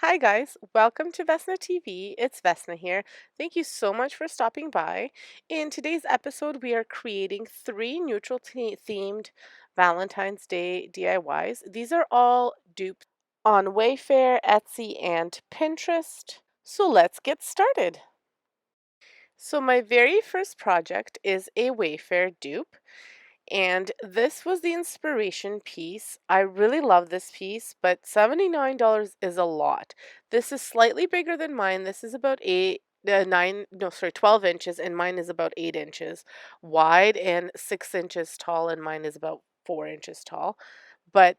Hi guys, welcome to Vesna TV. It's Vesna here. Thank you so much for stopping by. In today's episode, we are creating three neutral themed Valentine's Day DIYs. These are all dupes on Wayfarer, Etsy, and Pinterest. So let's get started. So my very first project is a Wayfarer dupe. And this was the inspiration piece. I really love this piece, but $79 is a lot. This is slightly bigger than mine. This is about 12 inches, and mine is about 8 inches wide and 6 inches tall, and mine is about 4 inches tall. But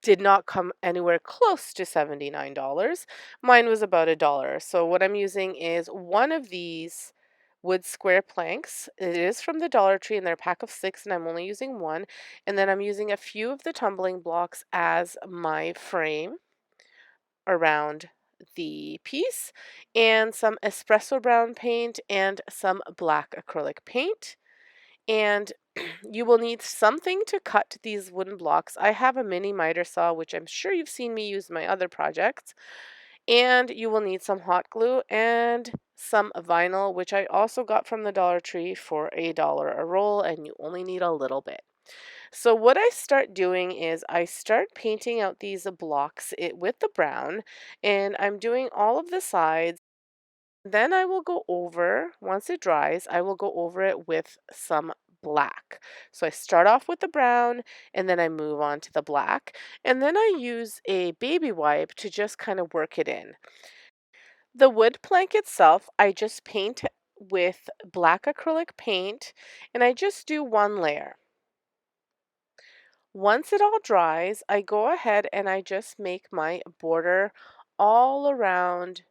did not come anywhere close to $79. Mine was about a dollar. So what I'm using is one of these wood square planks. It is from the Dollar Tree and they're a pack of 6 and I'm only using one. And then I'm using a few of the tumbling blocks as my frame around the piece and some espresso brown paint and some black acrylic paint. And you will need something to cut these wooden blocks. I have a mini miter saw, which I'm sure you've seen me use in my other projects. And you will need some hot glue and some vinyl, which I also got from the Dollar Tree for $1 a roll, and you only need a little bit. So what I start doing is I start painting out these blocks with the brown, and I'm doing all of the sides. Then I will go over, once it dries, I will go over it with some black. So I start off with the brown and then I move on to the black. And then I use a baby wipe to just kind of work it in. The wood plank itself, I just paint with black acrylic paint and I just do one layer. Once it all dries, I go ahead and I just make my border all around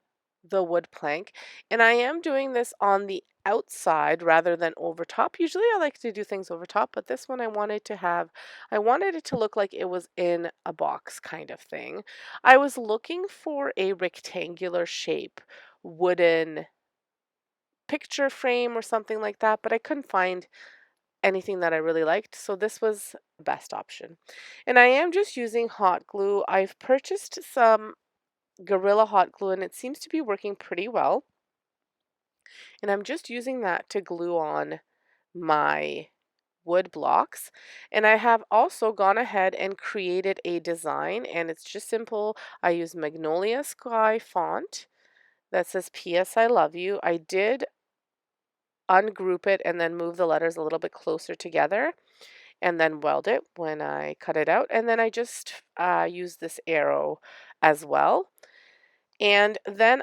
the wood plank. And I am doing this on the outside rather than over top. Usually I like to do things over top, but this one I wanted it to look like it was in a box kind of thing. I was looking for a rectangular shape wooden picture frame or something like that, but I couldn't find anything that I really liked, so this was the best option. And I am just using hot glue. I've purchased some Gorilla hot glue and it seems to be working pretty well. And I'm just using that to glue on my wood blocks. And I have also gone ahead and created a design, and it's just simple. I use Magnolia Sky font that says PS I love you. I did ungroup it and then move the letters a little bit closer together and then weld it when I cut it out. And then I just use this arrow as well. And then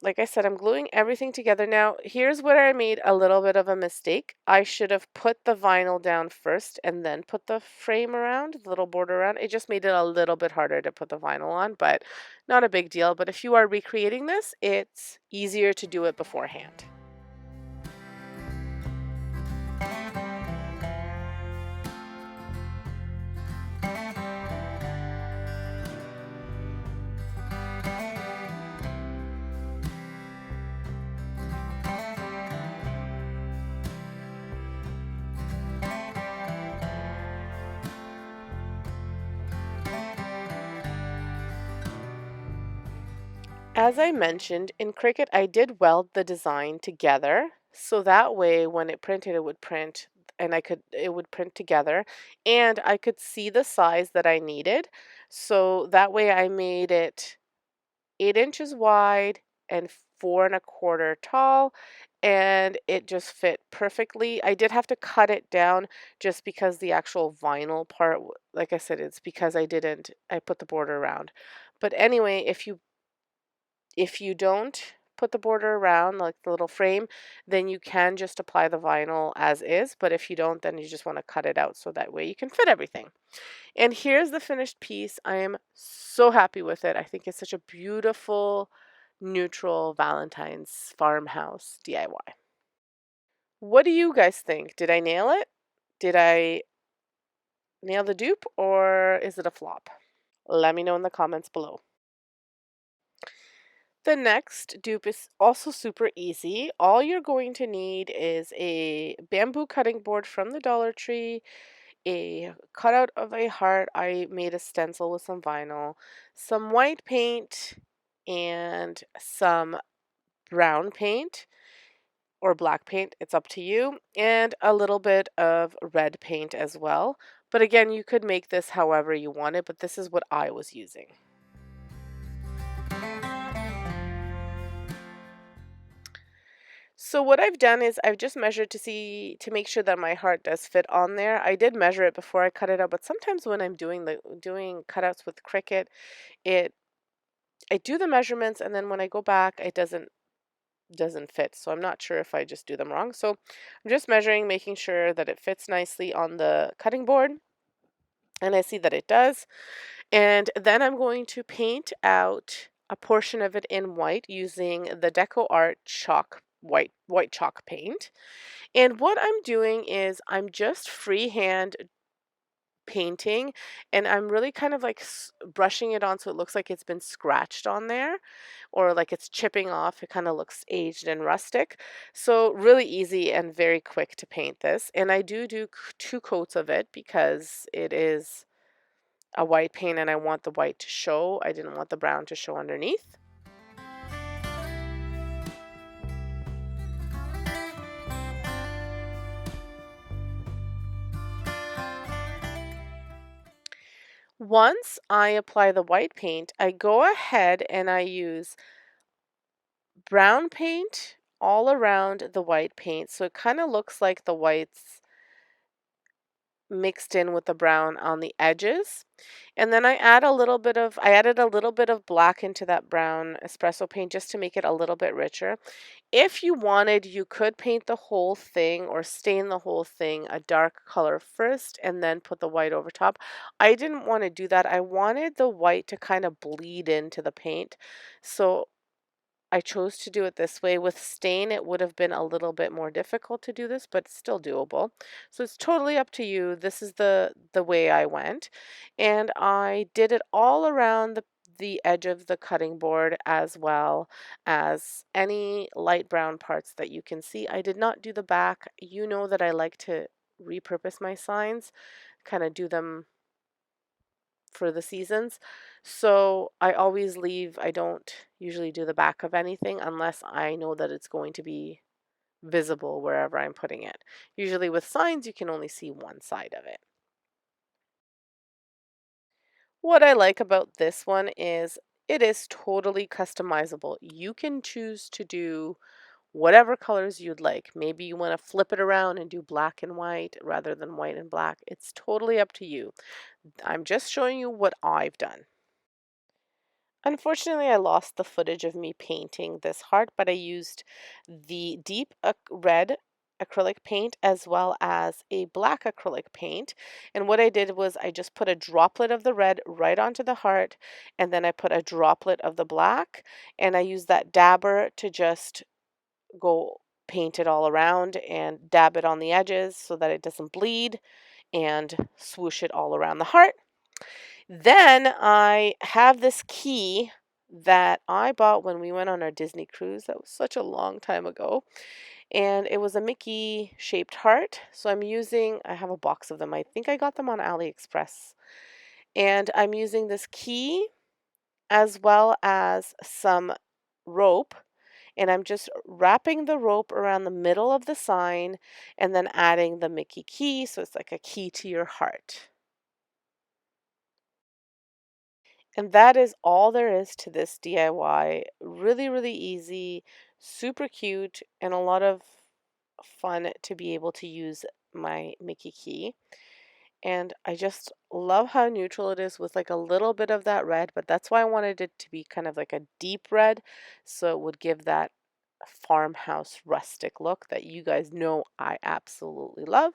like I said, I'm gluing everything together. Now, here's where I made a little bit of a mistake. I should have put the vinyl down first and then put the frame around, the little border around. It just made it a little bit harder to put the vinyl on, but not a big deal. But if you are recreating this, it's easier to do it beforehand. As I mentioned, in Cricut, I did weld the design together, so that way when it printed, it would print and it would print together and I could see the size that I needed. So that way I made it 8 inches wide and 4 1/4 tall, and it just fit perfectly. I did have to cut it down just because the actual vinyl part, like I said, it's because I put the border around. But anyway, if you don't put the border around, like the little frame, then you can just apply the vinyl as is. But if you don't, then you just want to cut it out so that way you can fit everything. And here's the finished piece. I am so happy with it. I think it's such a beautiful, neutral Valentine's farmhouse DIY. What do you guys think? Did I nail it? Did I nail the dupe or is it a flop? Let me know in the comments below. The next dupe is also super easy. All you're going to need is a bamboo cutting board from the Dollar Tree a cutout of a heart. I made a stencil with some vinyl, some white paint, and some brown paint or black paint, it's up to you, and a little bit of red paint as well. But again, you could make this however you wanted, but this is what I was using. So what I've done is I've just measured to make sure that my heart does fit on there. I did measure it before I cut it out, but sometimes when I'm doing cutouts with Cricut, it I do the measurements and then when I go back, it doesn't fit. So I'm not sure if I just do them wrong. So I'm just measuring, making sure that it fits nicely on the cutting board, and I see that it does. And then I'm going to paint out a portion of it in white using the Deco Art chalk white chalk paint. And what I'm doing is I'm just freehand painting, and I'm really kind of like brushing it on so it looks like it's been scratched on there or like it's chipping off. It kind of looks aged and rustic. So really easy and very quick to paint this. And I do two coats of it because it is a white paint and I want the white to show. I didn't want the brown to show underneath. Once I apply the white paint, I go ahead and I use brown paint all around the white paint. So it kind of looks like the whites mixed in with the brown on the edges. And then I added a little bit of black into that brown espresso paint just to make it a little bit richer. If you wanted, you could paint the whole thing or stain the whole thing a dark color first and then put the white over top. I didn't want to do that. I wanted the white to kind of bleed into the paint. So I chose to do it this way. With stain, it would have been a little bit more difficult to do this, but still doable. So it's totally up to you. This is the way I went. And I did it all around the edge of the cutting board as well as any light brown parts that you can see. I did not do the back. You know that I like to repurpose my signs, kind of do them for the seasons. So I don't usually do the back of anything unless I know that it's going to be visible wherever I'm putting it. Usually with signs, you can only see one side of it. What I like about this one is it is totally customizable. You can choose to do whatever colors you'd like. Maybe you want to flip it around and do black and white rather than white and black. It's totally up to you. I'm just showing you what I've done. Unfortunately, I lost the footage of me painting this heart, but I used the deep red acrylic paint as well as a black acrylic paint. And what I did was I just put a droplet of the red right onto the heart, and then I put a droplet of the black, and I used that dabber to just go paint it all around and dab it on the edges so that it doesn't bleed and swoosh it all around the heart. Then I have this key that I bought when we went on our Disney cruise. That was such a long time ago. And it was a Mickey shaped heart. So I have a box of them. I think I got them on AliExpress. And I'm using this key as well as some rope. And I'm just wrapping the rope around the middle of the sign and then adding the Mickey key. So it's like a key to your heart. And that is all there is to this DIY. Really, really easy, super cute, and a lot of fun to be able to use my Mickey key. And I just love how neutral it is with like a little bit of that red, but that's why I wanted it to be kind of like a deep red, so it would give that farmhouse rustic look that you guys know I absolutely love.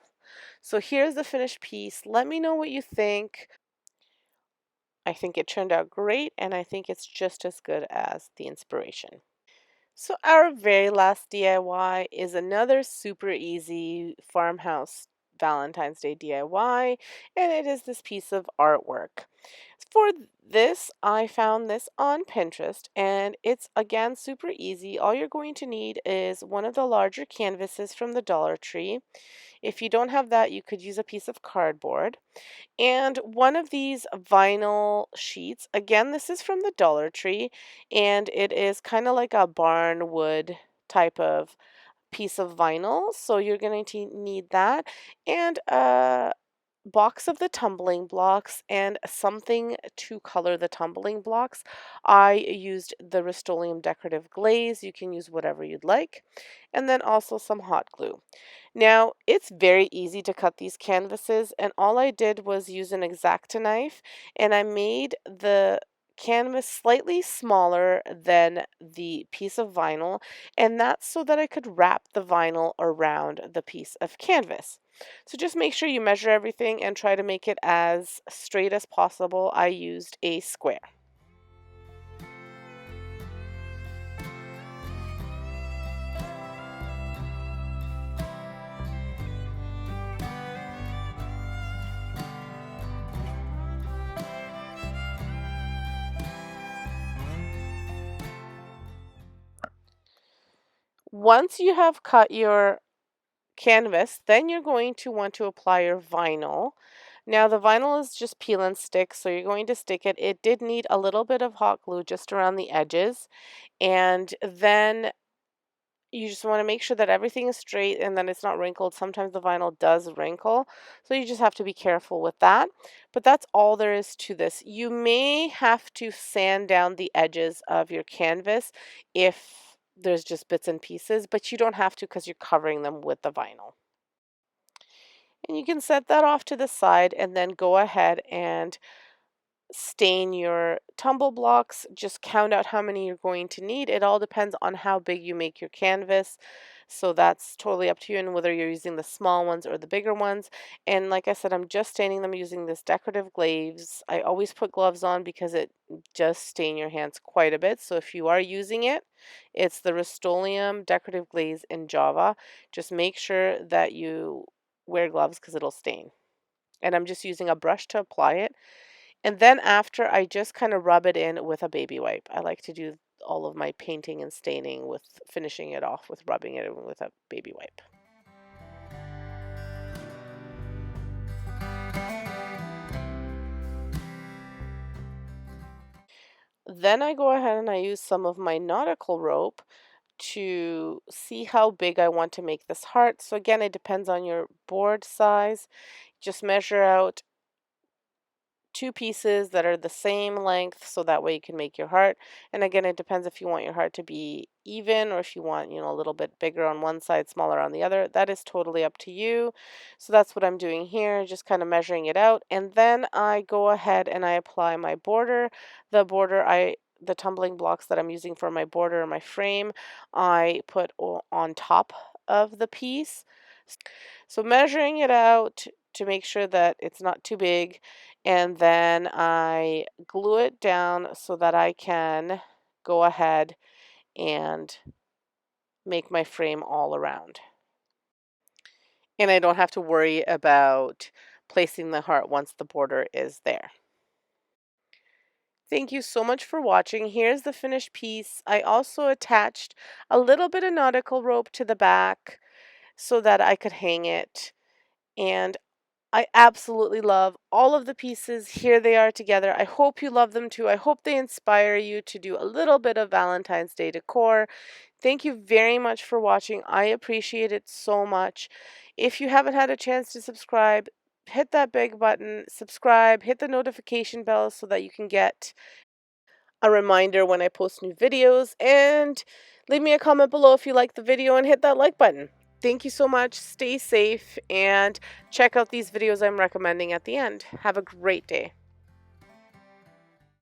So here's the finished piece. Let me know what you think. I think it turned out great, and I think it's just as good as the inspiration. So our very last DIY is another super easy farmhouse Valentine's Day DIY, and it is this piece of artwork. For this, I found this on Pinterest, and it's again super easy. All you're going to need is one of the larger canvases from the Dollar Tree. If you don't have that, you could use a piece of cardboard. And one of these vinyl sheets, again, this is from the Dollar Tree, and it is kind of like a barn wood type of piece of vinyl. So you're going to need that and a box of the tumbling blocks and something to color the tumbling blocks. I used the Rust-Oleum decorative glaze. You can use whatever you'd like. And then also some hot glue. Now, it's very easy to cut these canvases, and all I did was use an X-Acto knife, and I made the canvas slightly smaller than the piece of vinyl, and that's so that I could wrap the vinyl around the piece of canvas. So just make sure you measure everything and try to make it as straight as possible. I used a square. Once you have cut your canvas, then you're going to want to apply your vinyl. Now the vinyl is just peel and stick, so you're going to stick it. It did need a little bit of hot glue just around the edges, and then you just want to make sure that everything is straight and that it's not wrinkled. Sometimes the vinyl does wrinkle, so you just have to be careful with that. But that's all there is to this. You may have to sand down the edges of your canvas if there's just bits and pieces, but you don't have to because you're covering them with the vinyl. And you can set that off to the side and then go ahead and stain your tumble blocks. Just count out how many you're going to need. It all depends on how big you make your canvas. So that's totally up to you and whether you're using the small ones or the bigger ones. And like I said, I'm just staining them using this decorative glaze. I always put gloves on because it does stain your hands quite a bit. So if you are using it, it's the Rust-Oleum decorative glaze in Java. Just make sure that you wear gloves because it'll stain. And I'm just using a brush to apply it. And then after, I just kind of rub it in with a baby wipe. I like to do all of my painting and staining with finishing it off with rubbing it in with a baby wipe. Then I go ahead and I use some of my nautical rope to see how big I want to make this heart. So again, it depends on your board size. Just measure out two pieces that are the same length so that way you can make your heart. And again, it depends if you want your heart to be even or if you want, a little bit bigger on one side, smaller on the other. That is totally up to you. So that's what I'm doing here, just kind of measuring it out. And then I go ahead and I apply my border. The tumbling blocks that I'm using for my border or my frame, I put on top of the piece. So measuring it out to make sure that it's not too big, and then I glue it down so that I can go ahead and make my frame all around. And I don't have to worry about placing the heart once the border is there. Thank you so much for watching. Here's the finished piece. I also attached a little bit of nautical rope to the back so that I could hang it. And I absolutely love all of the pieces. Here they are together. I hope you love them too. I hope they inspire you to do a little bit of Valentine's Day decor. Thank you very much for watching. I appreciate it so much. If you haven't had a chance to subscribe, hit that big button, subscribe, hit the notification bell so that you can get a reminder when I post new videos, and leave me a comment below if you like the video and hit that like button. Thank you so much. Stay safe and check out these videos I'm recommending at the end. Have a great day.